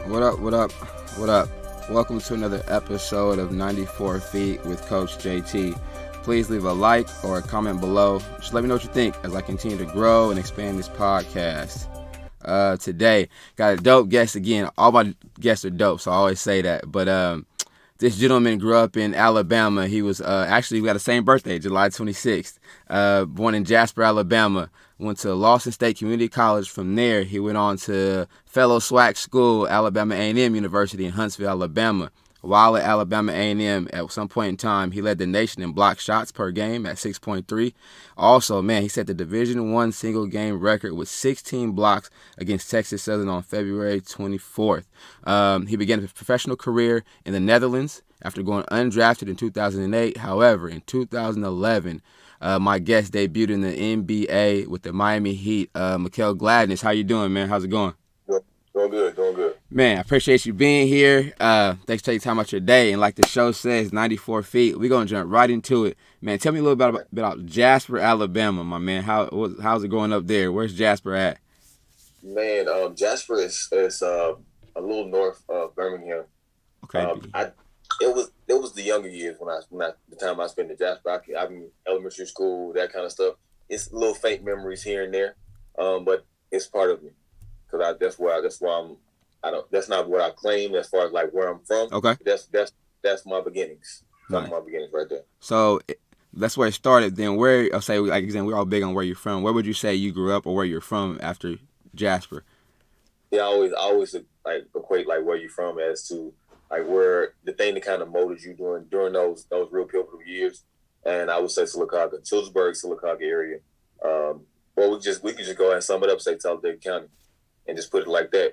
What up, what up, what up? Welcome to another episode of 94 Feet with Coach JT. Please leave a like or a comment below. Just let me know what you think as I continue to grow and expand this podcast. Today, got a dope guest again. All my guests are dope, so I always say that. But this gentleman grew up in Alabama. He was actually, we got the same birthday, July 26th. Born in Jasper, Alabama. Went to Lawson State Community College. From there, he went on to fellow SWAC school, Alabama A&amp University in Huntsville, Alabama. While at Alabama A&amp, at some point in time, he led the nation in block shots per game at 6.3. Also, man, he set the Division I single game record with 16 blocks against Texas Southern on February 24th. He began his professional career in the Netherlands after going undrafted in 2008. However, in 2011, my guest debuted in the NBA with the Miami Heat. Mickell Gladness, how you doing, man? How's it going? Doing good, doing good. Man, I appreciate you being here. Thanks for taking time out your day. And like the show says, 94 feet. We're going to jump right into it. Man, tell me a little bit about Jasper, Alabama, my man. How's it going up there? Where's Jasper at? Man, Jasper is a little north of Birmingham. Okay. It was the younger years when the time I spent in Jasper. I'm in elementary school, that kind of stuff. It's little faint memories here and there, but it's part of me because that's why I'm. I don't. That's not what I claim as far as like where I'm from. Okay. That's my beginnings. Some Nice. of my beginnings right there. So that's where it started. Then where, I'll say, like, again, we're all big on where you're from. Where would you say you grew up or where you're from after Jasper? Yeah, I always like equate like where you're from as to like where the thing that kind of molded you during those real pivotal years. And I would say Sylacauga, Childersburg, Sylacauga area. Or we could just go ahead and sum it up, say Talladega County, and just put it like that.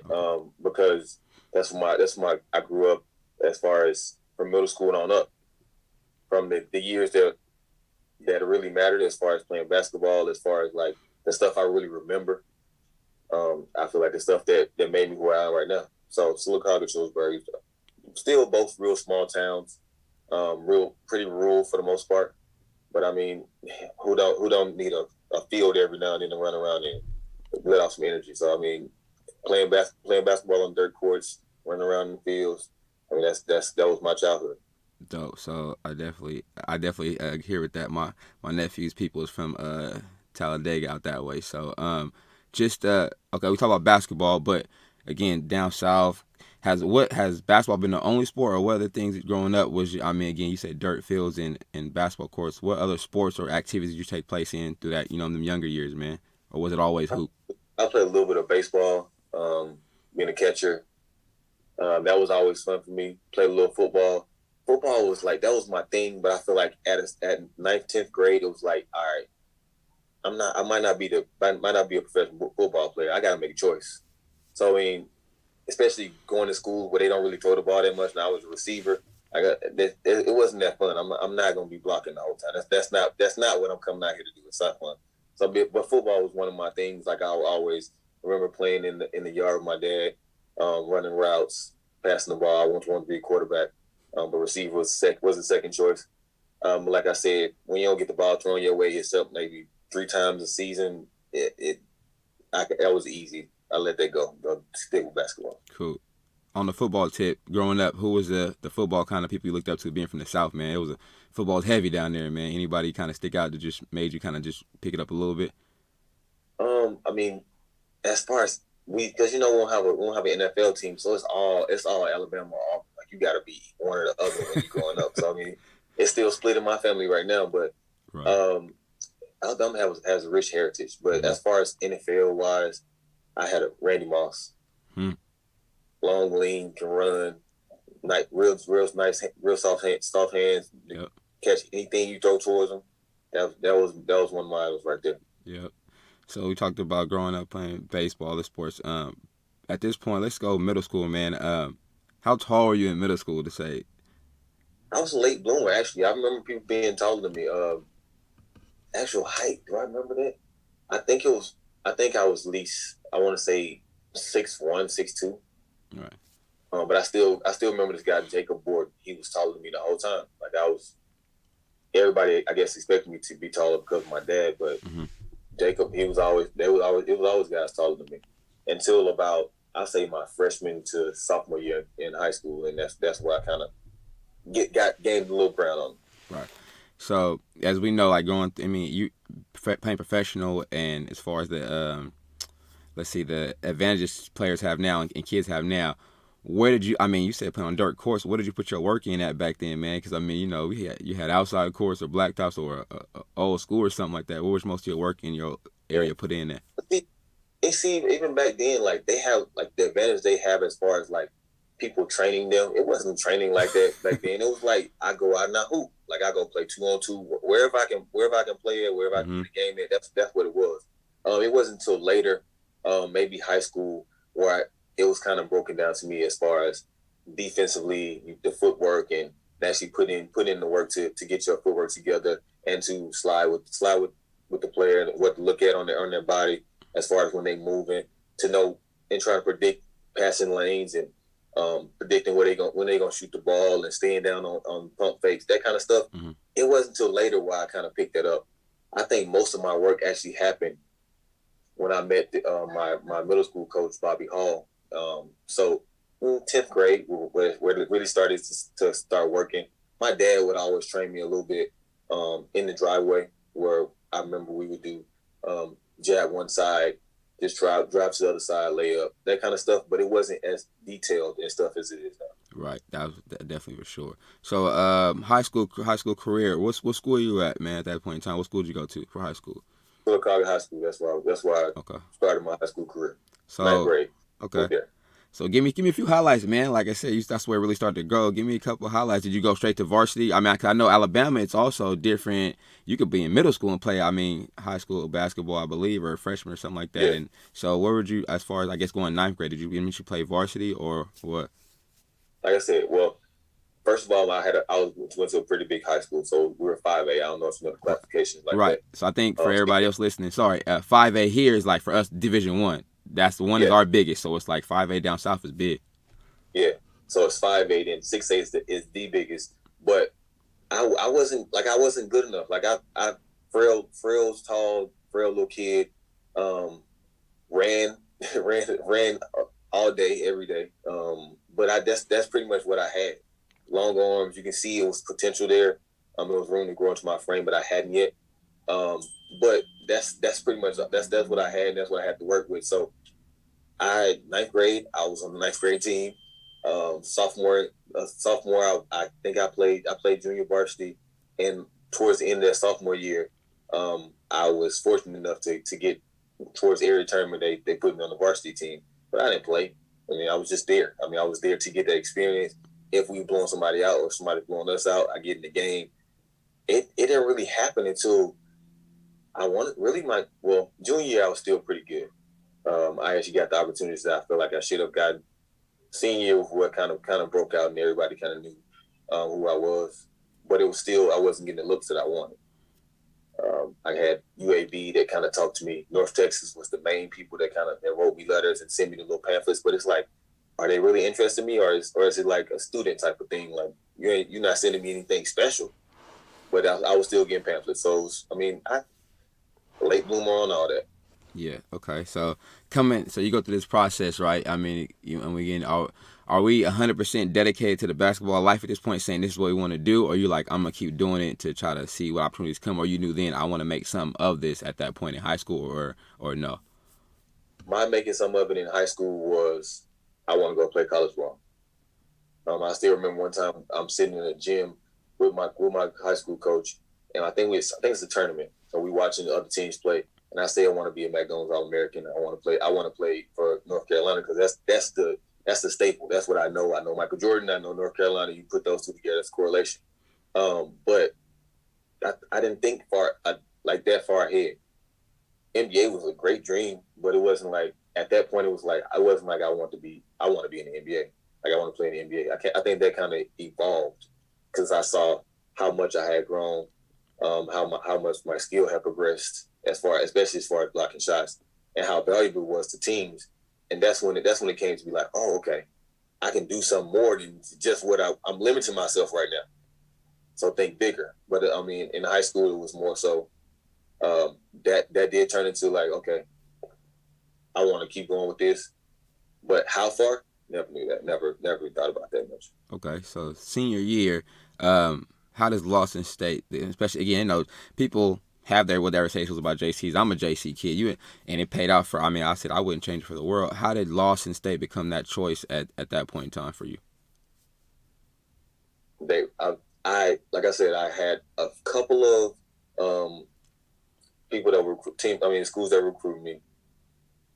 Because that's my I grew up as far as from middle school on up, from the years that really mattered as far as playing basketball, as far as like the stuff I really remember. I feel like the stuff that made me who I am right now. So Sylacauga, Childersburg, still both real small towns, real pretty rural for the most part. But I mean, who don't need a field every now and then to run around and let off some energy? So I mean, playing basketball on dirt courts, running around in the fields. I mean, that was my childhood. Dope. So I definitely hear with that. My nephew's people is from Talladega out that way. So just okay, we talk about basketball, but again, down south, has basketball been the only sport, or what other things growing up was? I mean, again, you said dirt fields and basketball courts. What other sports or activities did you take place in through that, in them younger years, man? Or was it always hoop? I played a little bit of baseball, being a catcher. That was always fun for me. Played a little football. Football was like that was my thing, but I feel like at ninth, 10th grade, it was like, all right, I might not be a professional football player. I got to make a choice. So I mean, especially going to school where they don't really throw the ball that much, and I was a receiver. It wasn't that fun. I'm not going to be blocking the whole time. That's not what I'm coming out here to do. It's not fun. So, but football was one of my things. Like I always remember playing in the yard with my dad, running routes, passing the ball. I wanted to be a quarterback, but receiver was the second choice. Like I said, when you don't get the ball thrown your way, it's up maybe 3 times a season. That was easy. I let that go. Stick with basketball. Cool. On the football tip, growing up, who was the football kind of people you looked up to, being from the South, man? It was football's heavy down there, man. Anybody kind of stick out that just made you kind of just pick it up a little bit? I mean, as far as because we won't have an NFL team, so it's all Alabama. Like you got to be one or the other when you're growing up. So I mean, it's still split in my family right now, but Right. Alabama has a rich heritage. But as far as NFL wise, I had a Randy Moss. Long, lean, can run, real nice, real soft hands. Yep. Catch anything you throw towards him. That was one of my idols right there. Yep. So we talked about growing up playing baseball, the sports. At this point, let's go middle school, man. How tall were you in middle school to say? I was a late bloomer, actually. I remember people being taller than me. Actual height, do I remember that? I think I was at least, I want to say 6'1", 6'2". Right. But I still remember this guy, Jacob Borden. He was taller than me the whole time. Like everybody, I guess, expected me to be taller because of my dad. But Jacob, it was always guys taller than me until about I say my freshman to sophomore year in high school, and that's where I kind of gained a little ground on. Right. So as we know, like I mean, you playing professional, and as far as the let's see, the advantages players have now and kids have now. Where did you? I mean, you said playing on dirt course. Where did you put your work in at back then, man? Because I mean, you had outside course or blacktops or a old school or something like that. Where was most of your work in your area put in there? It's even back then, like they have like the advantage they have as far as like people training them. It wasn't training like that back then. It was like I go out and I hoop. Like I go play 2-on-2 wherever I can play it, wherever I can get the game in. That's what it was. It wasn't until later, maybe high school, where it was kind of broken down to me as far as defensively the footwork and actually put in the work to get your footwork together and to slide with the player and what to look at on their body as far as when they moving, to know and try to predict passing lanes and predicting when they gonna shoot the ball and staying down on pump fakes, that kind of stuff. Mm-hmm. It wasn't until later where I kind of picked that up. I think most of my work actually happened when I met my middle school coach, Bobby Hall. So 10th grade, where it really started to start working. My dad would always train me a little bit in the driveway, where I remember we would do jab one side, just drive to the other side, lay up, that kind of stuff. But it wasn't as detailed and stuff as it is now. Right, that was definitely for sure. So, high school career. What school are you at, man? At that point in time, what school did you go to for high school? Chicago High School. That's why I started my high school career. So, 9th grade. Okay. So give me a few highlights, man. Like I said, that's where it really started to grow. Give me a couple of highlights. Did you go straight to varsity? I mean, I know Alabama, it's also different. You could be in middle school and play, high school basketball, I believe, or a freshman or something like that. Yeah. And so where would you, as far as, I guess, going 9th grade, did you play varsity or what? Like I said, well, first of all, I went to a pretty big high school, so we were 5A. I don't know if you know the classifications like right. that. So I think for everybody else listening, 5A here is like for us Division I. That's the one is our biggest, so it's like 5A down south is big. Yeah, so it's 5A, then 6A is the biggest. But I wasn't good enough. Like I frail, tall, frail little kid, ran all day, every day. But that's pretty much what I had. Long arms, you can see it was potential there. It was room to grow into my frame, but I hadn't yet. But that's pretty much that's what I had. And that's what I had to work with. So 9th grade, I was on the 9th grade team. Sophomore, I think I played junior varsity, and towards the end of that sophomore year, I was fortunate enough to get towards the area tournament. They put me on the varsity team, but I didn't play. I mean, I was just there. I mean, I was there to get that experience. If we blowing somebody out or somebody blowing us out, I get in the game. It didn't really happen until I wanted junior year. I was still pretty good. I actually got the opportunities that I feel like I should have gotten. Senior year, what kind of broke out and everybody kind of knew who I was, but it was still I wasn't getting the looks that I wanted. I had UAB that kind of talked to me. North Texas was the main people that wrote me letters and sent me the little pamphlets. But it's like, are they really interested in me, or is it like a student type of thing? Like you're not sending me anything special, but I was still getting pamphlets. So I late bloomer on all that. Yeah. Okay. So you go through this process, right? I mean, are we 100% dedicated to the basketball life at this point, saying this is what we want to do, or you like I'm gonna keep doing it to try to see what opportunities come, or you knew then I want to make something of this at that point in high school, or no? My making some of it in high school was I want to go play college ball. I still remember one time I'm sitting in a gym with my high school coach, and I think it's a tournament, so we watching the other teams play. And I say I want to be a McDonald's All-American. I want to play for North Carolina because that's the staple. That's what I know. I know Michael Jordan. I know North Carolina. You put those two together, that's correlation. But I didn't think that far ahead. NBA was a great dream, but it wasn't like at that point. It was like I wasn't like I want to be in the NBA. Like I want to play in the NBA. I think that kind of evolved because I saw how much I had grown, how much my skill had progressed. Especially as far as blocking shots, and how valuable it was to teams, and that's when it came to be like, oh, okay, I can do something more than just what I'm limiting myself right now. So think bigger. But in high school it was more so that did turn into like, okay, I want to keep going with this. But how far? Never knew that. Never thought about that much. Okay, so senior year, how does Lawson State, especially again, people have their whatever say about JCs. I'm a JC kid. And it paid off for. I mean, I said I wouldn't change it for the world. How did Lawson State become that choice at that point in time for you? I like I said, I had a couple of people that were schools that recruited me.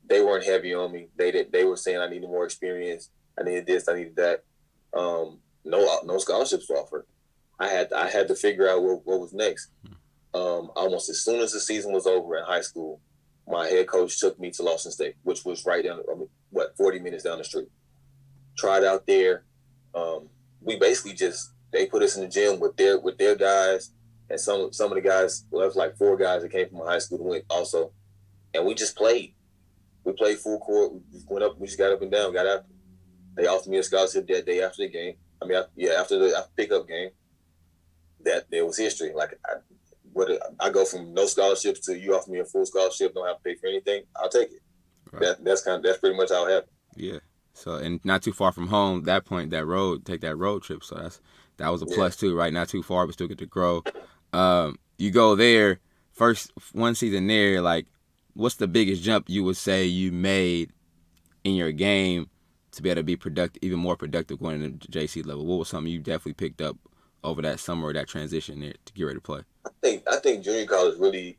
They weren't heavy on me. They were saying I needed more experience. I needed this. I needed that. No scholarships were offered. I had to figure out what was next. Almost as soon as the season was over in high school, my head coach took me to Lawson State, which was right down, 40 minutes down the street. Tried out there. We basically they put us in the gym with their guys, and some of the guys. Well, it was like 4 guys that came from my high school who went also, and we just played. We played full court. We just went up. We just got up and down. Got after. They offered me a scholarship that day after the game. After the pickup game. That there was history. Like I go from no scholarships to you offer me a full scholarship, don't have to pay for anything. I'll take it. Right. That's pretty much how it happened. Yeah. So, and not too far from home. Take that road trip. So that was a plus too, right? Not too far, but still get to grow. You go there, first one season there. Like, what's the biggest jump you would say you made in your game to be able to be productive, even more productive going into JC level? What was something you definitely picked up over that summer, or that transition there to get ready to play? I think junior college really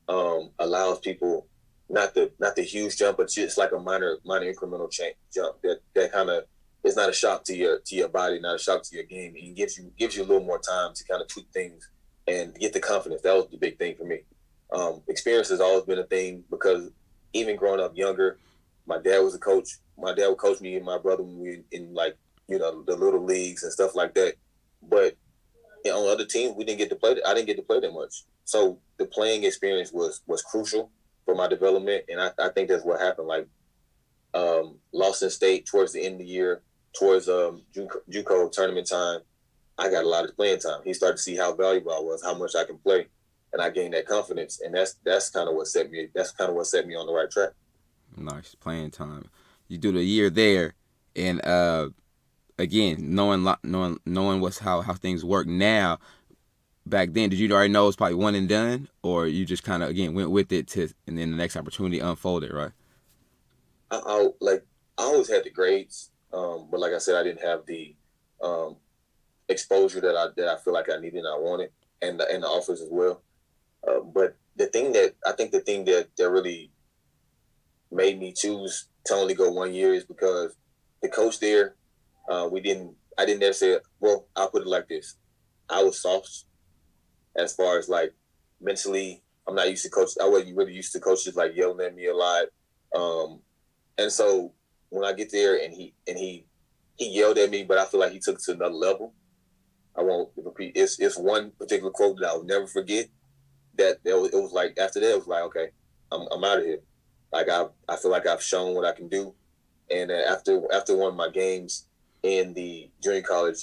allows people not the huge jump, but just like a minor incremental jump that kind of is not a shock to your body, not a shock to your game, and gives you a little more time to kind of tweak things and get the confidence. That was the big thing for me. Experience has always been a thing because even growing up younger, my dad was a coach. My dad would coach me and my brother when we were in the little leagues and stuff like that. But on other teams, we didn't get to play. I didn't get to play that much. So the playing experience was crucial for my development, and I think that's what happened. Like Lawson State towards the end of the year, towards JUCO tournament time, I got a lot of playing time. He started to see how valuable I was, how much I can play, and I gained that confidence. And that's kind of what set me on the right track. Nice playing time. You do the year there, and again, knowing what's how things work now. Back then, did you already know it was probably one and done, or you just kind of again went with it and then the next opportunity unfolded, right? I always had the grades, but like I said, I didn't have the exposure that I feel like I needed and I wanted, and the offers as well. But the thing that really made me choose to only go 1 year is because the coach there, I didn't ever say, well, I'll put it like this. I was soft as far as like mentally. I'm not used to coach. I wasn't really used to coaches like yelling at me a lot. And so when I get there and he yelled at me, but I feel like he took it to another level. I won't repeat. It's one particular quote that I'll never forget. It was like after that, it was like, okay, I'm out of here. Like I feel like I've shown what I can do. And after one of my games in the junior college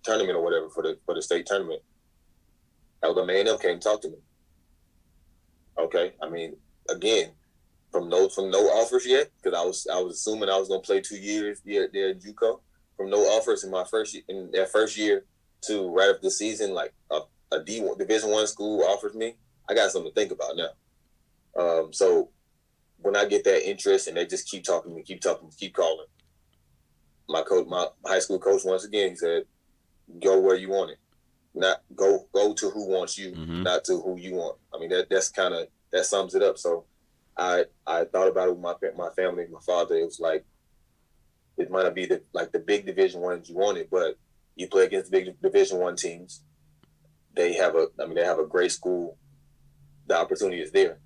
tournament or whatever for the state tournament, Alabama A&amp came to talk to me. Okay, I mean, again, from no offers yet, because I was assuming I was gonna play 2 years there at JUCO. From no offers in that first year to right after the season, like a Division I school offers me, I got something to think about now. So when I get that interest and they just keep talking to me, keep calling, my high school coach once again said, "Go where you want it, not go to who wants you, not to who you want." I mean that sums it up. So I thought about it with my family, my father. It was like it might not be the big Division I you wanted, but you play against the big Division I teams. They have a great school. The opportunity is there.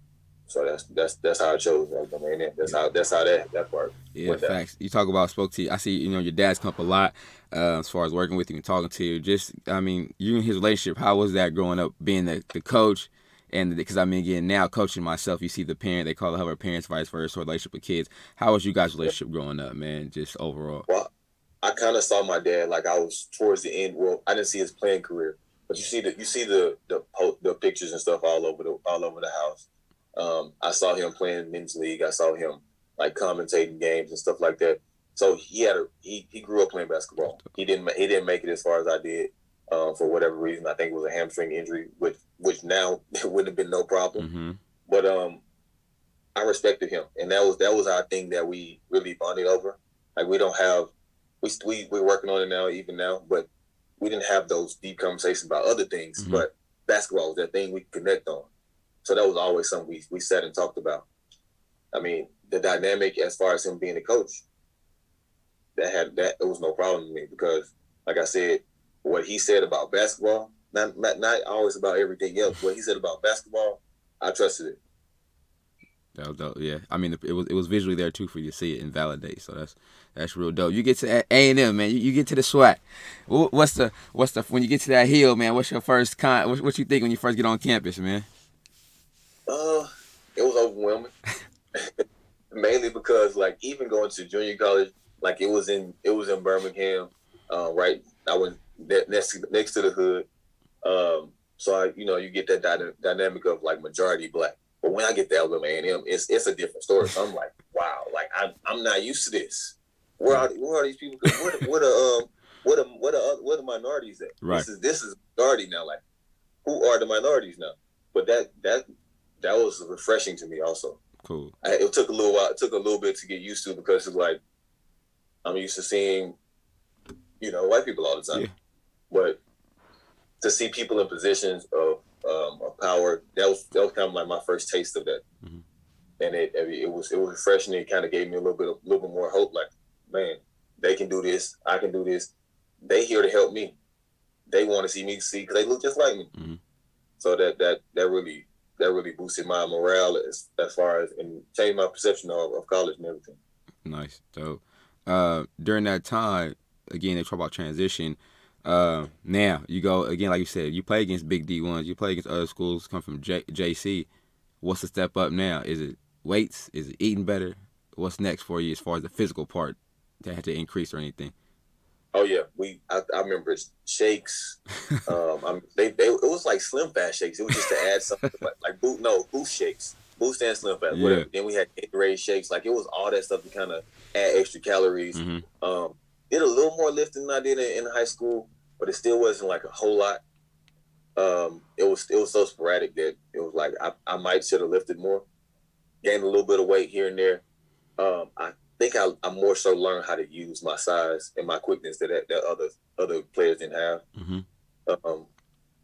So that's how I chose. That's how that part. Yeah, facts. You talk about spoke to you. I see your dad's come up a lot as far as working with you and talking to you. Just you and his relationship. How was that growing up, being the coach? And because again, now coaching myself, you see the parent, they call it her parents, vice versa, relationship with kids. How was you guys' relationship growing up, man? Just overall. Well, I kind of saw my dad like I was towards the end. Well, I didn't see his playing career, but you see the pictures and stuff all over the house. I saw him playing men's league. I saw him like commentating games and stuff like that. So he grew up playing basketball. He didn't make it as far as I did for whatever reason. I think it was a hamstring injury, which now wouldn't have been no problem. Mm-hmm. But I respected him, and that was our thing that we really bonded over. Like we don't have we're working on it now, even now, but we didn't have those deep conversations about other things. Mm-hmm. But basketball was that thing we could connect on. So that was always something we sat and talked about. I mean, the dynamic as far as him being a coach, it was no problem to me because, like I said, what he said about basketball, not always about everything else. What he said about basketball, I trusted it. That was dope. Yeah, I mean, it was visually there too for you to see it and validate. So that's real dope. You get to A&M, man. You get to the SWAC. What's the when you get to that hill, man? What's your first what you think when you first get on campus, man? It was overwhelming. Mainly because like even going to junior college, like it was in Birmingham, right? I went next to the hood. So you get that dynamic of like majority black. But when I get to Alabama A&M, it's a different story. So I'm like, wow, like I'm not used to this. Where are these people? What are minorities at? Right. This is minority now. Like, who are the minorities now? But that was refreshing to me also. Cool. It took a little while. It took a little bit to get used to because it's like I'm used to seeing, white people all the time. Yeah. But to see people in positions of power, that was kind of like my first taste of that. Mm-hmm. And it was refreshing. It kind of gave me a little bit more hope. Like, man, they can do this. I can do this. They here to help me. They want to see me succeed because they look just like me. Mm-hmm. So that really boosted my morale as far as and changed my perception of college and everything. Nice. So during that time, again, they talk about transition. Now you go again, like you said, you play against big D1s, you play against other schools, come from JC. What's the step up now? Is it weights? Is it eating better? What's next for you as far as the physical part that had to increase or anything? Oh yeah, I remember shakes. It was like Slim Fast shakes. It was just to add something like boost shakes, boost and Slim Fast, whatever. Yeah. Then we had Gatorade shakes. Like it was all that stuff to kind of add extra calories. Mm-hmm. Did a little more lifting than I did in high school, but it still wasn't like a whole lot. It was so sporadic that it was like I might should have lifted more, gained a little bit of weight here and there. I think I more so learned how to use my size and my quickness that other players didn't have. Mm-hmm.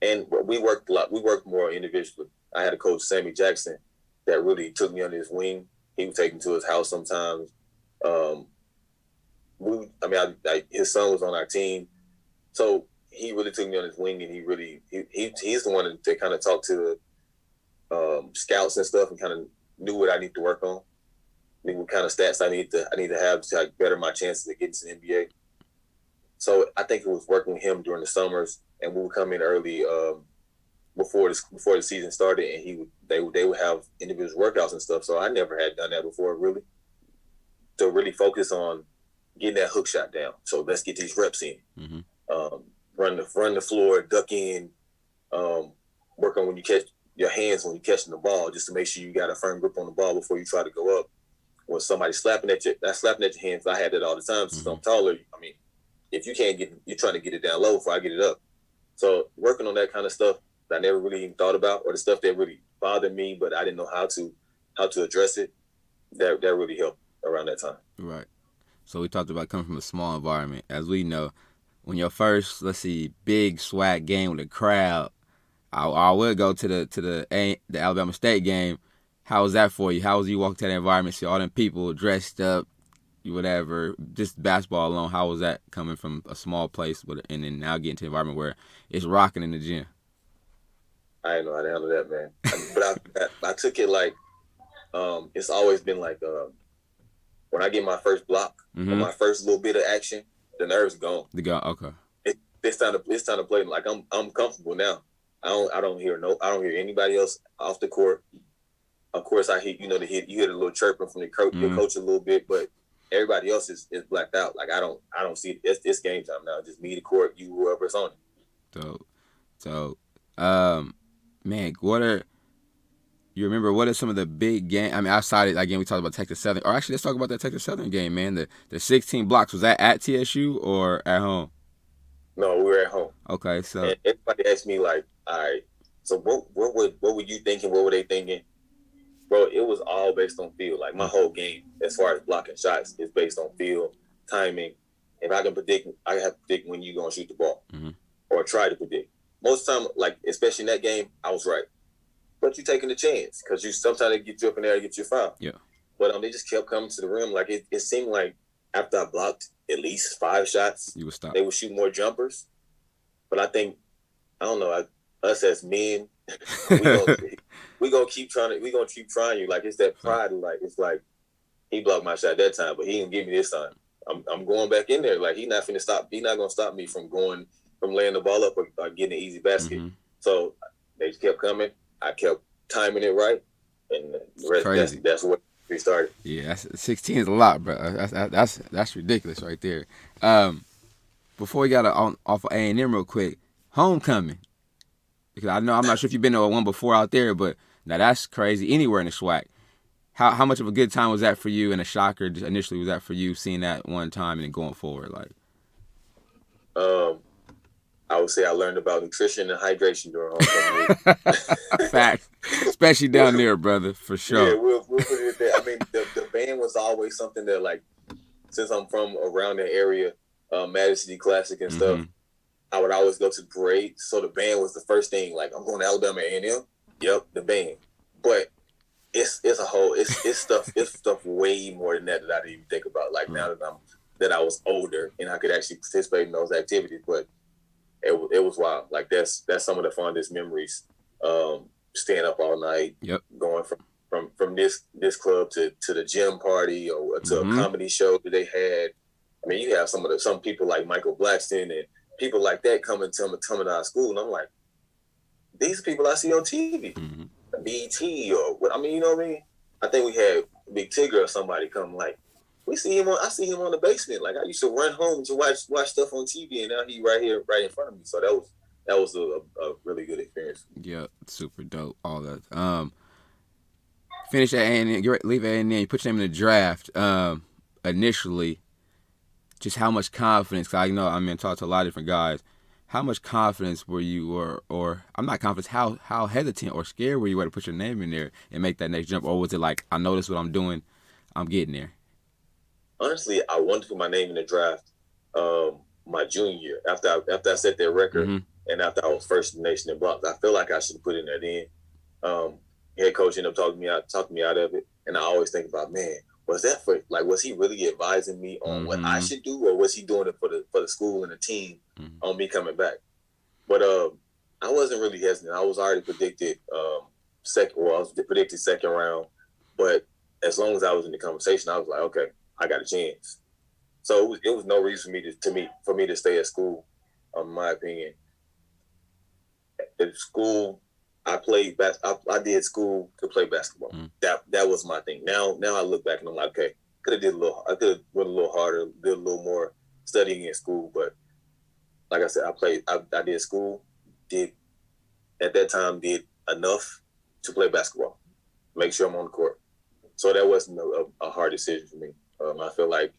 And we worked a lot. We worked more individually. I had a coach, Sammy Jackson, that really took me under his wing. He would take me to his house sometimes. His son was on our team, so he really took me on his wing, and he's the one that kind of talked to the scouts and stuff, and kind of knew what I need to work on. What kind of stats I need to have to better my chances of getting to the NBA. So I think it was working with him during the summers, and we would come in early before the season started, and they would have individual workouts and stuff. So I never had done that before, really. To really focus on getting that hook shot down. So let's get these reps in. Mm-hmm. Run the floor, duck in, work on when you catch your hands when you're catching the ball, just to make sure you got a firm grip on the ball before you try to go up. When somebody's slapping at your hands, I had that all the time. Since I'm taller, I mean, if you can't you're trying to get it down low before I get it up. So working on that kind of stuff that I never really even thought about, or the stuff that really bothered me, but I didn't know how to address it. That really helped around that time. Right. So we talked about coming from a small environment. As we know, when your first, big SWAC game with a crowd, I would go to the Alabama State game. How was that for you? How was you walking to that environment, see all them people dressed up, whatever, just basketball alone? How was that coming from a small place, and then now getting to an environment where it's rocking in the gym? I didn't know how to handle that, man. But I took it like it's always been like when I get my first block or my first little bit of action, the nerves are gone. They gone. Okay. It's time to play. Like I'm comfortable now. I don't hear anybody else off the court. Of course, I hear you hear the little chirping from your coach a little bit, but everybody else is blacked out. Like I don't see it. It's game time now. Just me, the court, you, whoever's on it. So, man, what are You remember what are some of the big games? I mean, outside again, we talked about Texas Southern. Or actually, let's talk about that Texas Southern game, man. The 16 blocks, was that at TSU or at home? No, we were at home. Okay, so And everybody asked me like, all right, so what were you thinking? What were they thinking? Bro, it was all based on feel. Like my whole game, as far as blocking shots, is based on feel, timing. If I can predict, I have to predict when you're gonna shoot the ball, or try to predict. Most of the time, like especially in that game, I was right. But you taking the chance because you sometimes they get you up in there and get you foul. Yeah. But they just kept coming to the rim. Like it seemed like after I blocked at least 5 shots, you would stop. They would shoot more jumpers. But I think I don't know. Us as men, we gonna keep trying you. Like it's that pride. Like it's like he blocked my shot that time, but he didn't give me this time. I'm going back in there. Like he's not gonna stop me from laying the ball up or getting an easy basket. So they just kept coming. I kept timing it right, and the rest, that's what we started. Yeah, 16 is a lot, bro. That's ridiculous right there. Before we got off of A&M real quick, homecoming. Because I'm not sure if you've been to one before out there, but now that's crazy anywhere in the SWAC. How much of a good time was that for you, and a shocker initially was that for you seeing that one time and then going forward? Like, I would say I learned about nutrition and hydration during homecoming. Fact, especially down there, brother, for sure. Yeah, we'll put it at that. I mean, the band was always something that, like, since I'm from around the area, Madison City Classic and stuff, I would always go to the parade. So the band was the first thing. Like, I'm going to Alabama A&amp. Yep, the band. But it's stuff way more than that I didn't even think about. Like now that I was older and I could actually participate in those activities, but it was wild. Like that's some of the fondest memories. Staying up all night, going from this club to the gym party or to a comedy show that they had. I mean, you have some people like Mickell Gladness and people like that coming to our school, and I'm like, these people I see on TV, BT or what? I mean, you know what I mean? I think we had Big Tigger or somebody come like. I see him on the basement. Like I used to run home to watch stuff on TV, and now he right here, right in front of me. So that was a really good experience. Yeah, super dope. All that. Finish at A&M, leave A&M. You put your name in the draft. Initially, just how much confidence? Cause I know talked to a lot of different guys. How much confidence were you, or I'm not confident. How hesitant or scared were you to put your name in there and make that next jump, or was it like I know this is what I'm doing, I'm getting there? Honestly, I wanted to put my name in the draft my junior year after I set that record and after I was first in the nation in blocks. I feel like I should have put it in there then. Head coach ended up talking me out of it, and I always think about, man, was he really advising me on what I should do, or was he doing it for the school and the team on me coming back? But I wasn't really hesitant. I was already predicted second round, but as long as I was in the conversation, I was like, okay, I got a chance. So it was no reason for me to stay at school. In my opinion, at school, I played I did school to play basketball. That was my thing. Now I look back and I'm like, okay, I could have went a little harder, did a little more studying in school. But like I said, I did school, did enough to play basketball, make sure I'm on the court. So that wasn't a hard decision for me. I feel like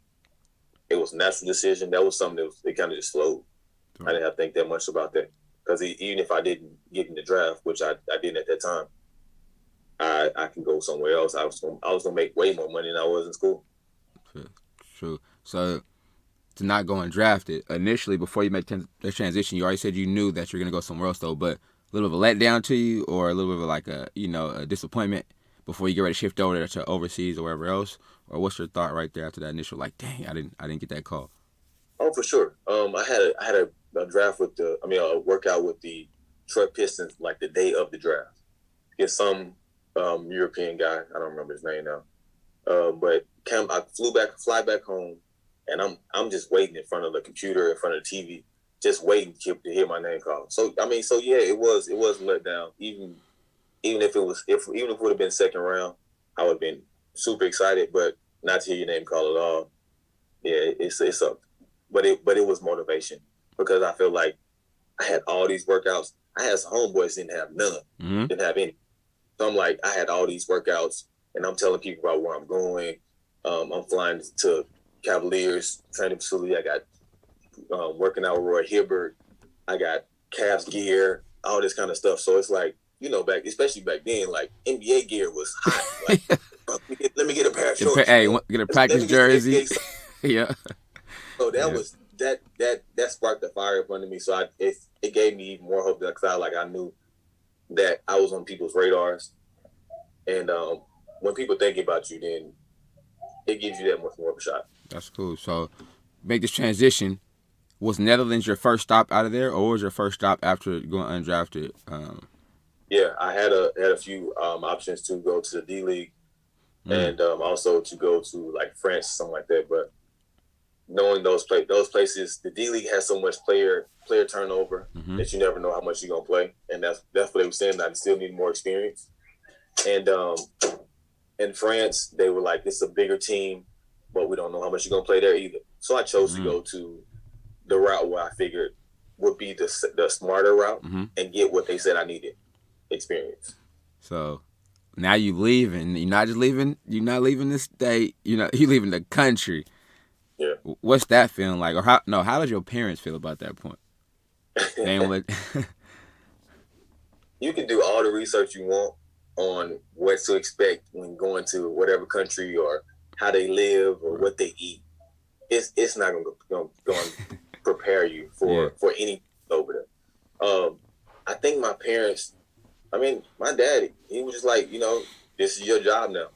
it was a natural decision. That was something that kind of just flowed. I didn't have to think that much about that. Because even if I didn't get in the draft, which I didn't at that time, I can go somewhere else. I was gonna make way more money than I was in school. True. So to not go undrafted initially, before you make the transition, you already said you knew that you're gonna go somewhere else though. But a little bit of a letdown to you, or a little bit of like a disappointment before you get ready to shift over to overseas or wherever else, or what's your thought right there after that initial like, dang, I didn't get that call? Oh, for sure. I had a draft a workout with the Detroit Pistons like the day of the draft. Against some European guy, I don't remember his name now. But I fly back home, and I'm just waiting in front of the computer, in front of the TV, just waiting to hear my name called. So yeah, it was a letdown. Even if it would have been second round, I would have been super excited, but not to hear your name called at all. Yeah, it's up. But it was motivation, because I feel like I had all these workouts. I had some homeboys didn't have none, didn't have any. So I'm like, I had all these workouts, and I'm telling people about where I'm going. I'm flying to Cavaliers training facility. I got working out with Roy Hibbert. I got Cavs gear, all this kind of stuff. So it's like, especially back then, like NBA gear was hot. Like, bro, let me get a pair of shorts. Get a practice jersey. Yeah. So that sparked the fire up under me. So it gave me even more hope because I knew that I was on people's radars, and when people think about you, then it gives you that much more of a shot. That's cool. So make this transition. Was Netherlands your first stop out of there, or was your first stop after going undrafted? Yeah, I had a few options to go to the D League, and also to go to like France, something like that. But knowing those places, the D League has so much player turnover that you never know how much you're gonna play, and that's what they were saying. I still need more experience. And in France, they were like, "This is a bigger team, but we don't know how much you're gonna play there either." So I chose to go to the route where I figured would be the smarter route and get what they said I needed, experience. So now you leaving. You're not leaving the state. You leaving the country. Yeah. What's that feeling like? Or how did your parents feel about that point? You can do all the research you want on what to expect when going to whatever country or how they live or what they eat. It's not going to prepare you for any over there. I think my parents, my daddy, he was just like, this is your job now.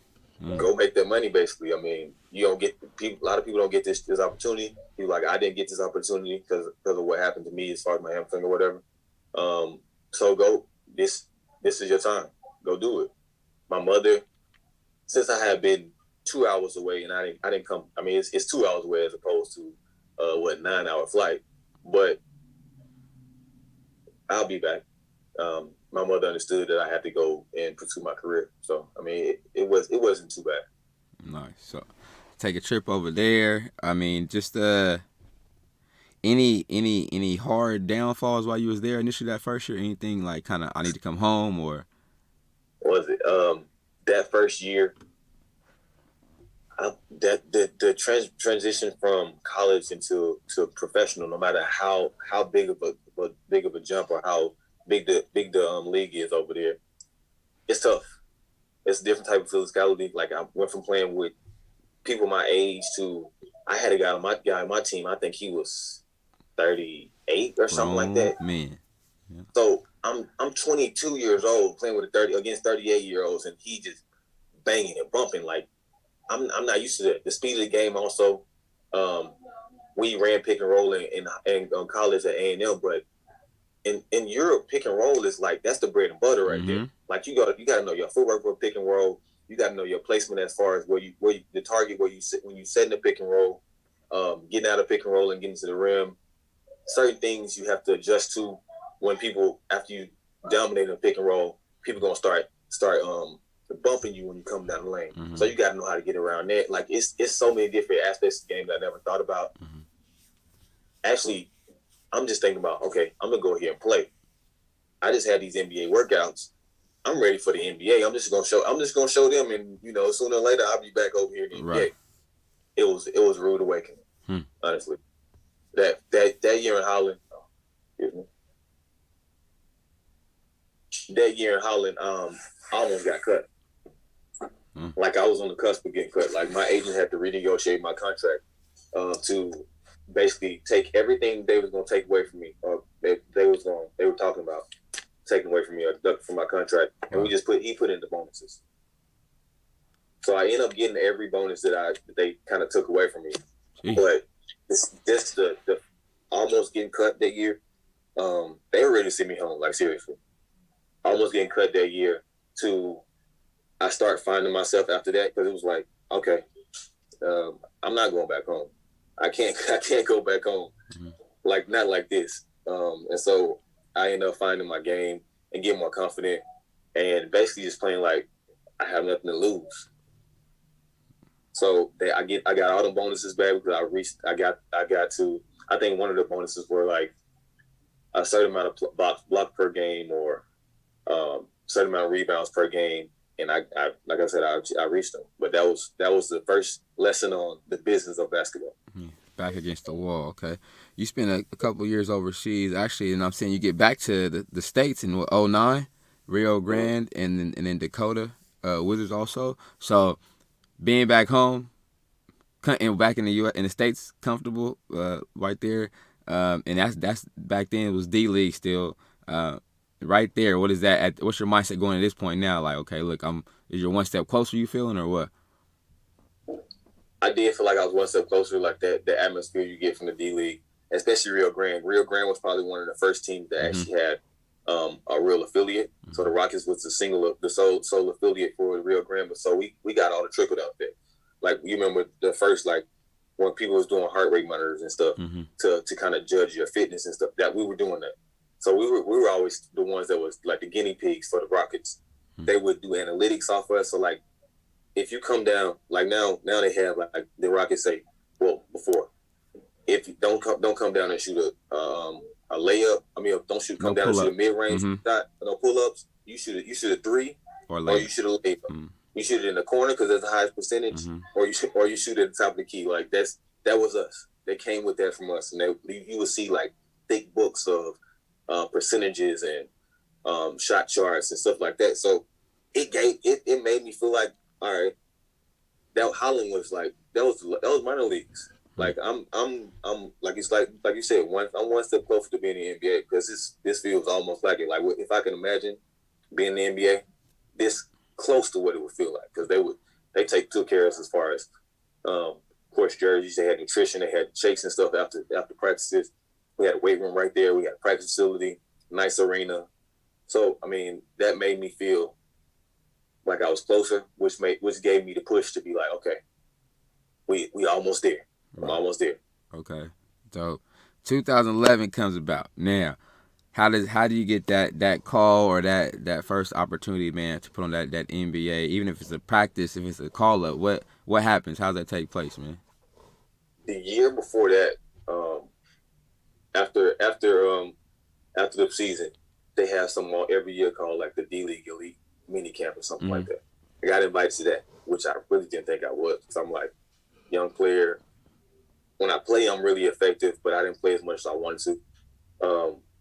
Go make that money, basically. You don't get people. A lot of people don't get this opportunity. He was like, I didn't get this opportunity because of what happened to me as far as my hamstring or whatever. So go. This is your time. Go do it. My mother, since I had been 2 hours away and I didn't come. It's 2 hours away as opposed to 9-hour flight. But I'll be back. My mother understood that I had to go and pursue my career. So it wasn't too bad. Nice. So take a trip over there. Just any hard downfalls while you was there initially that first year? Anything like kind of I need to come home or? Was it that first year? The transition from college into professional, no matter how big of a jump or how big the league is over there, it's tough. It's a different type of physicality. Like I went from playing with people my age to I had a guy on my team. I think he was 38 or something like that. Man. Yeah. So I'm 22 years old playing with against 38-year-olds, and he just banging and bumping. Like I'm not used to that. The speed of the game also. We ran pick and roll in college at A&amp, but in Europe, pick and roll is like that's the bread and butter right there. Like you got to know your footwork for pick and roll. You got to know your placement as far as where you the target where you sit when you set in the pick and roll, getting out of pick and roll and getting to the rim. Certain things you have to adjust to when people after you dominate a pick and roll, people gonna start bumping you when you come down the lane. So you got to know how to get around that. Like it's so many different aspects of the game that I never thought about. Actually, I'm just thinking about, okay, I'm going to go here and play. I just had these NBA workouts. I'm ready for the NBA. I'm just going to show them, and sooner or later I'll be back over here in the NBA. Right. It was a rude awakening, honestly. That year in Holland, I almost got cut. Like I was on the cusp of getting cut. Like my agent had to renegotiate my contract to basically take everything they was gonna take away from me, or they were talking about taking away from me or deducting from my contract, and he put in the bonuses. So I ended up getting every bonus that they kind of took away from me. Jeez. But this the almost getting cut that year. They were ready to send me home, like seriously. Almost getting cut that year. I start finding myself after that because it was like, okay, I'm not going back home. I can't go back home, like not like this. And so I ended up finding my game and getting more confident, and basically just playing like I have nothing to lose. So I got all the bonuses back because I got to. I think one of the bonuses were like a certain amount of block per game, or certain amount of rebounds per game, and I like I said, I reached them. But that was the first lesson on the business of basketball. Back against the wall. Okay, you spent a couple of years overseas, actually, and I'm saying you get back to the states in what, 09, Rio Grande, and then Dakota Wizards also. So being back home and back in the U.S. in the states, comfortable right there, and that's back then it was D League still. Right there, what is that? What's your mindset going at this point now? Like, okay, look, is you one step closer? You feeling or what? I did feel like I was one step closer, like the atmosphere you get from the D League, especially Rio Grande. Rio Grande was probably one of the first teams that actually had a real affiliate. So the Rockets was the sole affiliate for Rio Grande. But so we got all the trickle out there. Like, you remember the first, like, when people was doing heart rate monitors and stuff to kind of judge your fitness and stuff, that we were doing that. So we were always the ones that was like the guinea pigs for the Rockets. They would do analytics off of us. So, like, if you come down, like now they have, like the Rockets say, well, before, if you don't come down and shoot a layup. I mean, come down and shoot a mid range shot, no pull ups. You shoot a three, or you shoot a layup. You shoot it in the corner because that's the highest percentage, or you shoot it at the top of the key. Like, that was us. They came with that from us, and you would see like thick books of percentages and shot charts and stuff like that. So it made me feel like, all right, that Holland was like that was minor leagues. Like, I'm like, it's like you said, I'm one step closer to being in the NBA, because this feels almost like it. Like, if I can imagine being in the NBA, this close to what it would feel like, because they took care of us as far as of course jerseys. They had nutrition, they had shakes and stuff after practices. We had a weight room right there. We had a practice facility, nice arena. So, I mean, that made me feel like I was closer, which gave me the push to be like, okay, we almost there. I'm almost there. Okay. So 2011 comes about. Now, how do you get that call or that first opportunity, man, to put on that NBA, even if it's a practice, if it's a call up, what happens? How does that take place, man? The year before that, after the season, they have something every year called like the D League Elite mini camp or something like that. I got invited to that, which I really didn't think I would, because I'm like, young player. When I play, I'm really effective, but I didn't play as much as I wanted to.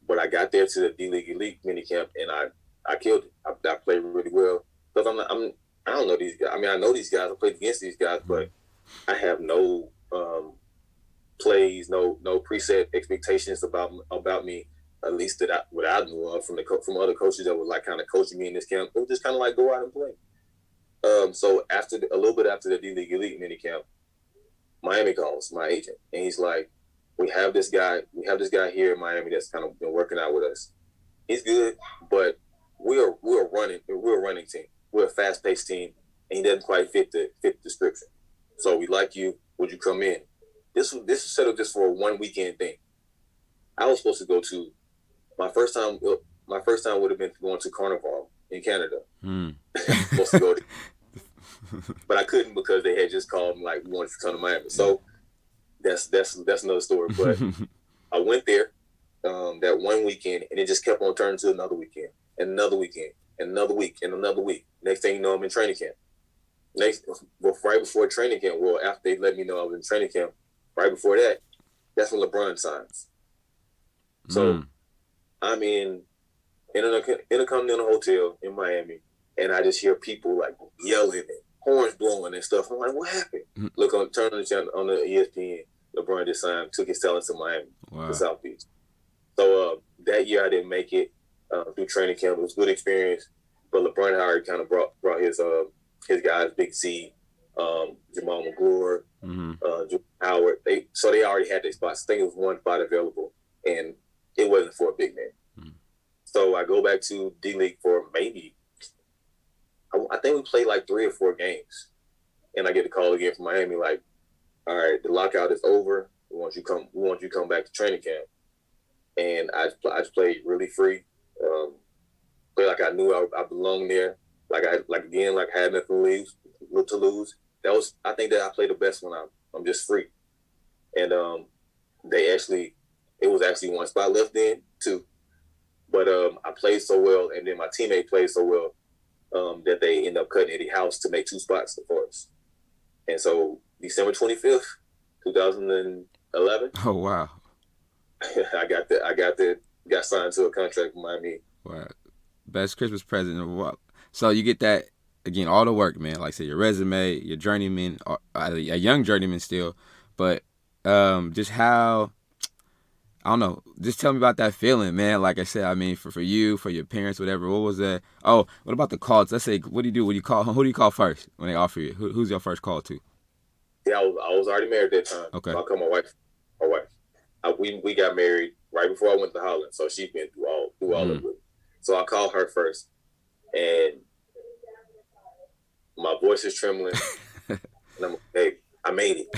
But I got there to the D League Elite mini camp, and I killed it. I played really well, because I don't know these guys. I mean, I know these guys. I played against these guys, but I have no plays, no preset expectations about me. At least what I knew of from other coaches that were like kind of coaching me in this camp. It was just kind of like, go out and play. So a little bit after the D League Elite mini camp, Miami calls my agent, and he's like, we have this guy here in Miami that's kind of been working out with us. He's good, but we're a running team. We're a fast-paced team, and he doesn't quite fit the description. So we like you. Would you come in? This was set up just for a 1 weekend thing. I was supposed to go to my first time would have been going to Carnival in Canada. Supposed to go there. But I couldn't, because they had just called me like, we wanted to come to Miami. So that's another story. But I went there that 1 weekend, and it just kept on turning to another weekend, and another weekend, and another week, and another week. Next thing you know, I'm in training camp. Right before training camp, well, after they let me know I was in training camp, right before that, that's when LeBron signs. So I'm in an Intercontinental Hotel in Miami, and I just hear people like yelling and horns blowing and stuff. I'm like, what happened? Turn on the channel on the ESPN. LeBron just signed, took his talents to Miami, to South Beach. So that year I didn't make it through training camp. It was a good experience, but LeBron had already kind of brought his guys, Big Z, Jamal McGlure, Howard. They already had their spots. I think it was one spot available, and it wasn't for a big man. So I go back to D League for maybe, I think we played like 3 or 4 games, and I get the call again from Miami, like, all right, the lockout is over. We want you to come back to training camp. And I just played really free. Played like I knew I belonged there. Like I had nothing to lose. I think that I played the best when I'm just free. And it was actually 1 spot left then, 2. But I played so well, and then my teammate played so well that they end up cutting Eddie House to make 2 spots for us. And so December 25th, 2011, Oh wow. got signed to a contract with Miami. Wow. Best Christmas present of what? So you get that again, all the work, man. Like I said, your resume, your journeyman, a young journeyman still, but just how I don't know. Just tell me about that feeling, man. Like I said, I mean, for you, for your parents, whatever. What was that? Oh, what about the calls? Let's say, what do you do when you call? Who do you call first when they offer you? Who's your first call to? Yeah, I was already married at that time. Okay. So I called my wife. We got married right before I went to Holland, so she's been through all of it. So I called her first, and my voice is trembling, and I'm like, "Hey, I made it."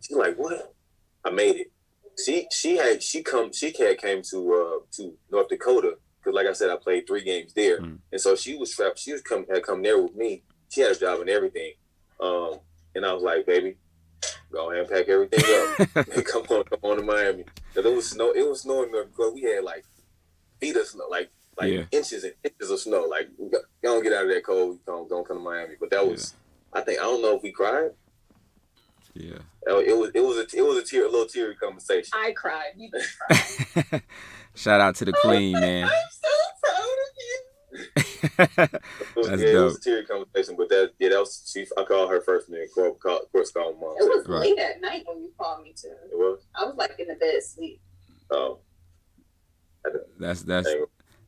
She's like, "What?" I made it. She came to North Dakota because, like I said, I played 3 games there, and so she was trapped. Had come there with me. She had a job and everything, and I was like, "Baby, go ahead and pack everything up and come on to Miami." Because it was snowing because we had like feet of snow, like inches and inches of snow. Like, don't get out of that cold. Don't come to Miami. But that was, I don't know if we cried. Yeah. It was a little teary conversation. I cried. You didn't cry. Shout out to the queen, man. I'm so proud of you. It was a teary conversation, but that was I called her first, and then of course called mom. It was late at night when you called me too. It was. I was like in the bed asleep. Oh.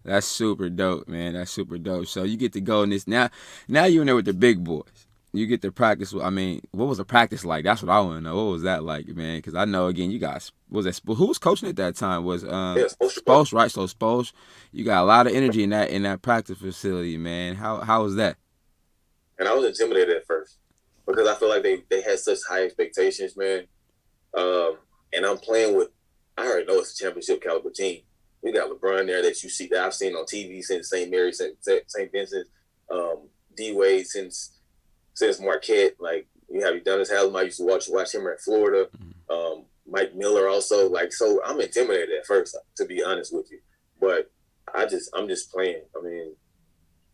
That's super dope, man. That's super dope. So you get to go in this now. Now you're in there with the big boys. You get to practice. I mean, what was the practice like? That's what I want to know. What was that like, man? Because I know, again, you guys who was coaching at that time? Was Sposh, right? So Sposh, you got a lot of energy in that practice facility, man. How was that? And I was intimidated at first because I feel like they had such high expectations, man. And I'm playing with, I already know it's a championship caliber team. We got LeBron there that I've seen on TV since St. Mary's, St. Vincent, D Wade since Marquette. Like, you have Udonis Haslem. I used to watch him at Florida. Mike Miller also. Like, so I'm intimidated at first, to be honest with you. But I'm just playing. I mean,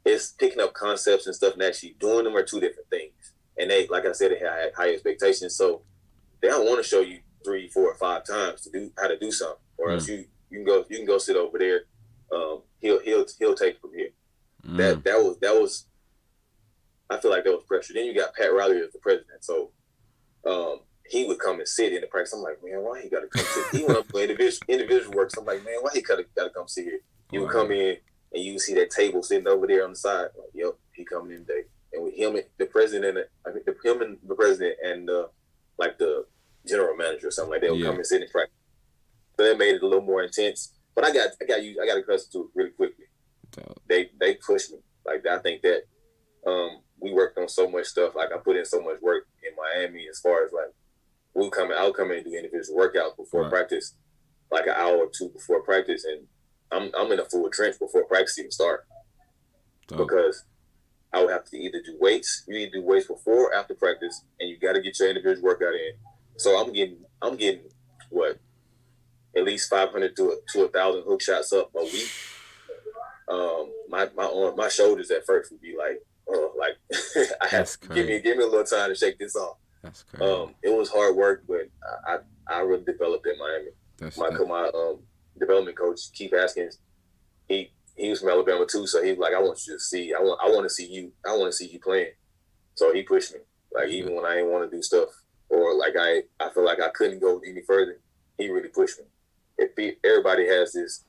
it's picking up concepts and stuff and actually doing them are 2 different things. And they, like I said, they have high expectations. So they don't want to show you 3, 4, 5 times to do how to do something, or else you can go sit over there. He'll take from here. That was. I feel like there was pressure. Then you got Pat Riley as the president, so he would come and sit in the practice. I'm like, man, why he got to come sit? He went up for individual work. So I'm like, man, why he got to come sit here? He would come in and you see that table sitting over there on the side. Like, yep, he coming in today. And with him and the president, and like the general manager or something like that would come and sit in practice. So that made it a little more intense. But I got accustomed to it really quickly. They pushed me. Like, I think that we worked on so much stuff. Like, I put in so much work in Miami as far as like I'll come in and do individual workouts before practice, like an hour or 2 before practice, and I'm in a full trench before practice even start. Because I would have to either do weights. You need to do weights before or after practice, and you got to get your individual workout in. So I'm getting what, at least 500 to 1,000 hook shots up a week. My shoulders at first would be like, oh, like I have to give me a little time to shake this off. That's crazy. It was hard work, but I really developed in Miami. My development coach, Keith Haskins, he was from Alabama too, so he was like, I want you to see, I want to see you playing. So he pushed me, like, even when I didn't want to do stuff, or like I feel like I couldn't go any further, he really pushed me. Everybody has this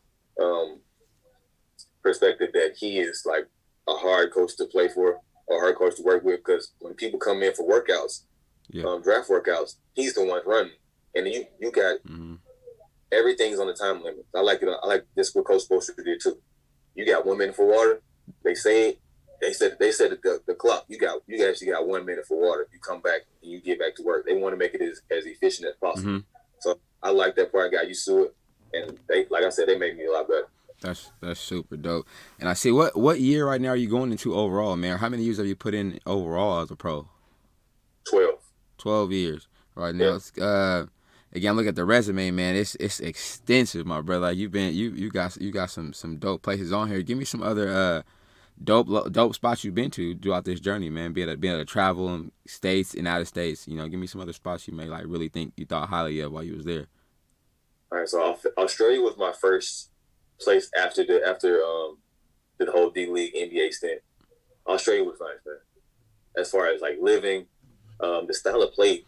perspective that he is like a hard coach to play for, or hard coach to work with, because when people come in for workouts, draft workouts, he's the one running, and you got everything's on the time limit. I like it. I like this what Coach Spoelstra did too. You got 1 minute for water. They said the clock. You actually got 1 minute for water. You come back and you get back to work. They want to make it as efficient as possible. So I like that part. I got used to it, and they, like I said, they made me a lot better. That's super dope. And I see, what year right now are you going into overall, man? How many years have you put in overall as a pro? 12. 12 years right now. again, look at the resume, man. It's extensive, my brother. Like you got some dope places on here. Give me some other dope spots you've been to throughout this journey, man. Being able to travel in states and out of states. You know, give me some other spots you may like really think you thought highly of while you was there. All right, so Australia was my first place after the whole D League NBA stint. Australia was nice, man. As far as like living, the style of play,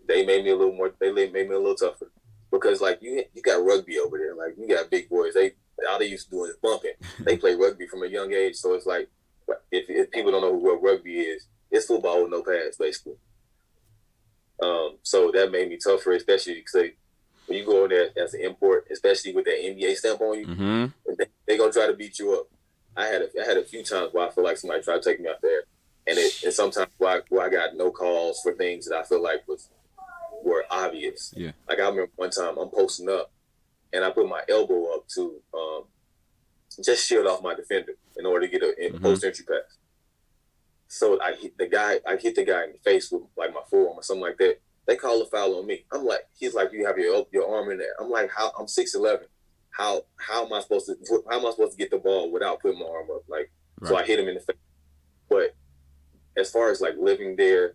they made me a little more. They made me a little tougher because like you got rugby over there. Like you got big boys. All they used to do is bumping. They play rugby from a young age, so it's like if people don't know what rugby is, it's football with no pads, basically. So that made me tougher, especially because when you go in there as an import, especially with that NBA stamp on you, they gonna try to beat you up. I had a few times where I feel like somebody tried to take me out there, and sometimes where I got no calls for things that I feel like were obvious. Yeah. Like I remember one time I'm posting up, and I put my elbow up to just shield off my defender in order to get a post entry pass. So I hit the guy in the face with like my forearm or something like that. They call a foul on me. I'm like, he's like, you have your arm in there. I'm like, how? I'm 6'11". How am I supposed to get the ball without putting my arm up? Like, right. So I hit him in the face. But as far as like living there,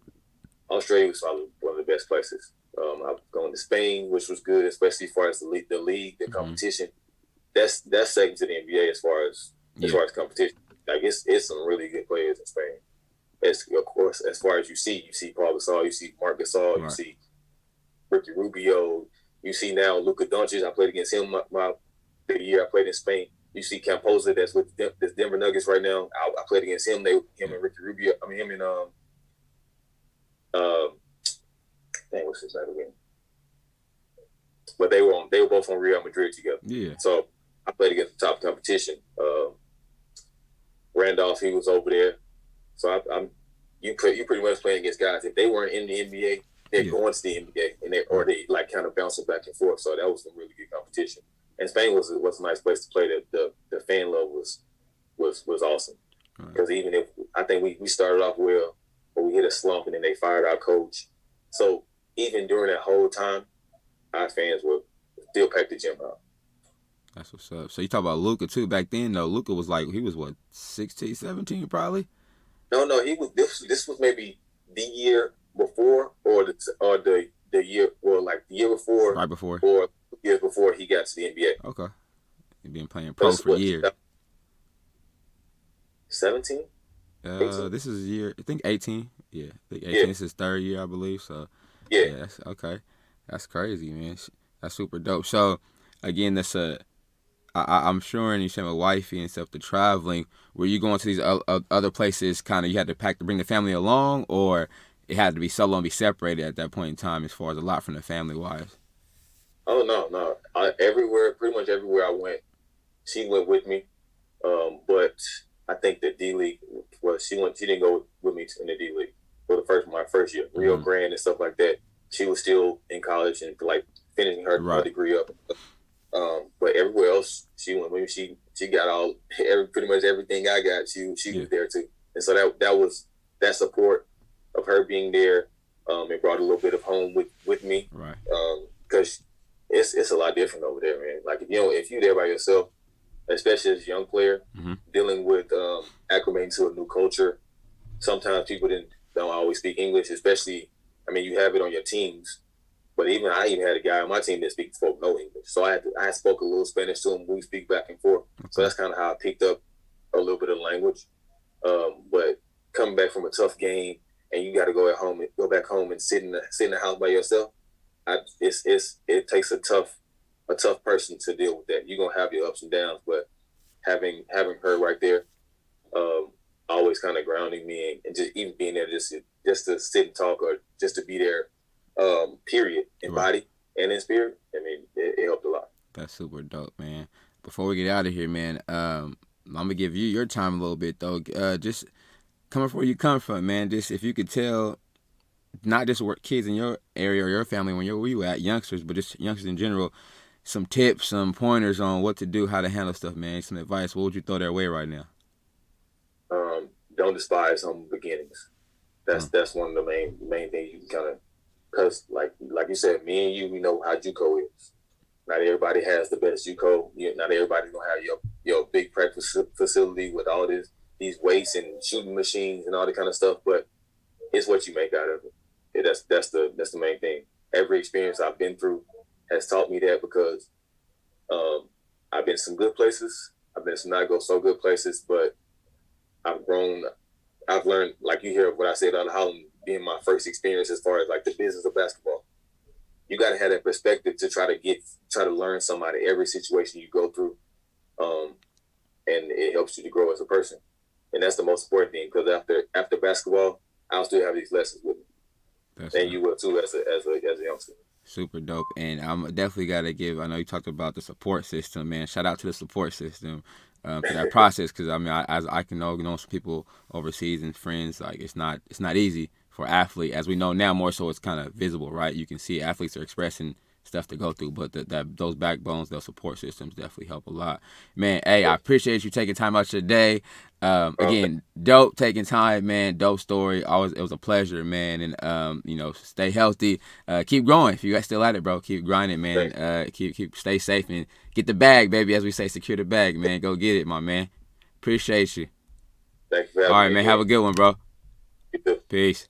Australia was probably one of the best places. I've gone to Spain, which was good, especially as far as the league, the competition. That's second to the NBA as far as competition. Like it's some really good players in Spain. Of course, as far as you see Paul Gasol, you see Marc Gasol, right. You see Ricky Rubio, you see now Luka Doncic. I played against him the year I played in Spain. You see Campoza that's with the Denver Nuggets right now. I played against him. Him and Ricky Rubio. I mean him and what's his name again? But they were both on Real Madrid together. Yeah. So I played against the top competition. Randolph, he was over there. So you pretty much playing against guys. If they weren't in the NBA, they're going to the NBA, and they like kind of bouncing back and forth. So that was some really good competition. And Spain was a nice place to play. The fan love was awesome. Because even if I think we started off well, but we hit a slump, and then they fired our coach. So even during that whole time, our fans would still pack the gym out. That's what's up. So you talk about Luka too. Back then, though, Luka was like, he was what, 16, 17 probably? No, he was. This was maybe the year before, or the year, or like the year before, right before, or years before he got to the NBA. Okay, he's been playing pro for years. 17. This is year, I think 18. Yeah, I think 18 is his third year, I believe. So yeah, that's okay. That's crazy, man. That's super dope. So again, that's I'm sure, and you said with wifey and stuff, the traveling, were you going to these other places, kind of you had to bring the family along, or it had to be solo and be separated at that point in time as far as a lot from the family-wise? Oh, no. Pretty much everywhere I went, she went with me. But I think the D-League, she didn't go with me in the D-League for my first year. Rio Grande and stuff like that. She was still in college and like finishing her degree up. But everywhere else she went with me. She got pretty much everything I got. She was there too, and so that was that support of her being there. It brought a little bit of home with me, right? Because it's a lot different over there, man. Like if you're there by yourself, especially as a young player, dealing with acclimating to a new culture. Sometimes people don't always speak English, especially. I mean, you have it on your teams. But I even had a guy on my team that spoke no English. So I spoke a little Spanish to him. We speak back and forth. Okay. So that's kind of how I picked up a little bit of language. But coming back from a tough game and you got to go back home and sit in the house by yourself, it takes a tough person to deal with that. You're gonna have your ups and downs, but having her right there, always kind of grounding me and just even being there just to sit and talk or just to be there. Period, in body and in spirit. I mean, it helped a lot. That's super dope, man. Before we get out of here, man, I'm gonna give you your time a little bit though. Just coming from where you come from, man. Just if you could tell, not just kids in your area or your family where you at, youngsters, but just youngsters in general, some tips, some pointers on what to do, how to handle stuff, man. Some advice. What would you throw their way right now? Don't despise humble beginnings. That's one of the main things you can kind of because like you said, me and you, we know how JUCO is. Not everybody has the best JUCO. Not everybody's gonna have your big practice facility with all these weights and shooting machines and all that kind of stuff. But it's what you make out of it. Yeah, that's the main thing. Every experience I've been through has taught me that, because I've been some good places. I've been some not so good places, but I've grown. I've learned, like you hear what I said out of Holland, being my first experience as far as like the business of basketball. You got to have that perspective to try to learn somebody every situation you go through, and it helps you to grow as a person. And that's the most important thing, because after basketball, I'll still have these lessons with me, and you will too as a youngster. Super dope. And I'm definitely got to give, I know you talked about the support system, man. Shout out to the support system to that process, because I mean, I can know some people overseas and friends, like it's not easy for athlete, as we know now, more so it's kind of visible, right? You can see athletes are expressing stuff to go through, but those backbones, those support systems definitely help a lot. Man, hey, I appreciate you taking time out your day. Again, dope taking time, man. Dope story. It was a pleasure, man. And stay healthy. Keep growing. If you guys still at it, bro, keep grinding, man. Keep stay safe and get the bag, baby. As we say, secure the bag, man. Go get it, my man. Appreciate you. Thank you for having me. All right, man. Have a good one, bro. You too. Peace.